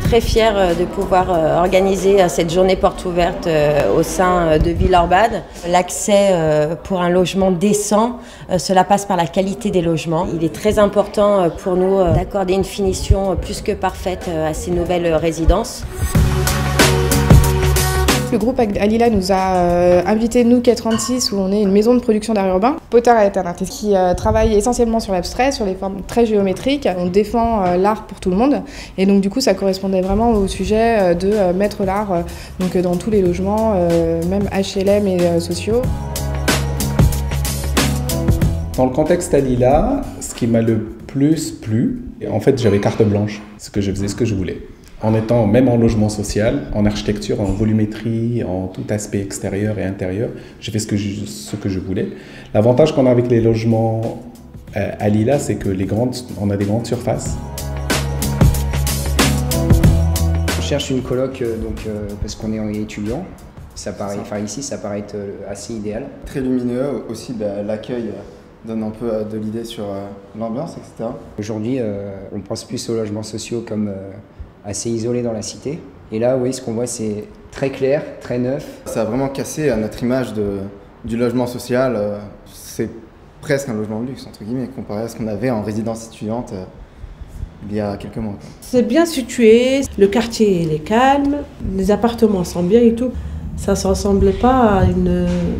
très fière de pouvoir organiser cette journée porte ouverte au sein de Villeurbanne. L'accès pour un logement décent, cela passe par la qualité des logements. Il est très important pour nous d'accorder une finition plus que parfaite à ces nouvelles résidences. Le groupe Alila nous a invités, nous, Quai 36, où on est une maison de production d'art urbain. Potter est un artiste qui travaille essentiellement sur l'abstrait, sur les formes très géométriques. On défend l'art pour tout le monde. Et donc, du coup, ça correspondait vraiment au sujet de mettre l'art dans tous les logements, même HLM et sociaux. Dans le contexte Alila, ce qui m'a le plus plu, en fait, j'avais carte blanche. Je faisais ce que je voulais. En étant même en logement social, en architecture, en volumétrie, en tout aspect extérieur et intérieur, j'ai fait ce que je voulais. L'avantage qu'on a avec les logements à Lila, c'est que on a des grandes surfaces. On cherche une coloc parce qu'on est étudiant. Ça paraît, ici, ça paraît être assez idéal. Très lumineux aussi, l'accueil donne un peu de l'idée sur l'ambiance, etc. Aujourd'hui, on pense plus aux logements sociaux comme assez isolés dans la cité. Et là, oui, ce qu'on voit, c'est très clair, très neuf. Ça a vraiment cassé notre image du logement social. C'est presque un logement de luxe, entre guillemets, comparé à ce qu'on avait en résidence étudiante il y a quelques mois. C'est bien situé, le quartier il est calme, les appartements sont bien et tout. Ça ne se ressemble pas à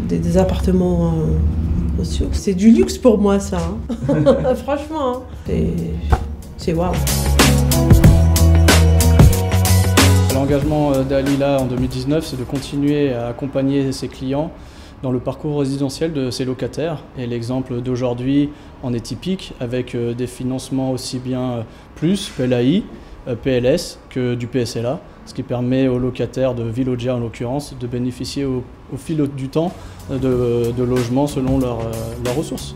des appartements sociaux. C'est du luxe pour moi, ça. Hein. Franchement, hein. C'est waouh. L'engagement d'Alila en 2019, c'est de continuer à accompagner ses clients dans le parcours résidentiel de ses locataires. Et l'exemple d'aujourd'hui en est typique, avec des financements aussi bien plus PLAI, PLS que du PSLA, ce qui permet aux locataires de Villogia en l'occurrence de bénéficier au fil du temps de logements selon leurs ressources.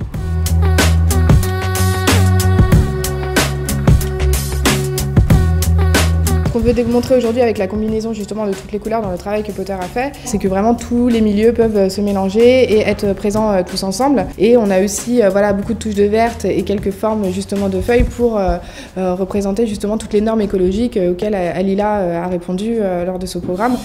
Ce qu'on veut démontrer aujourd'hui avec la combinaison justement de toutes les couleurs dans le travail que Potter a fait, c'est que vraiment tous les milieux peuvent se mélanger et être présents tous ensemble. Et on a aussi beaucoup de touches de verte et quelques formes justement de feuilles pour représenter justement toutes les normes écologiques auxquelles Alila a répondu lors de ce programme.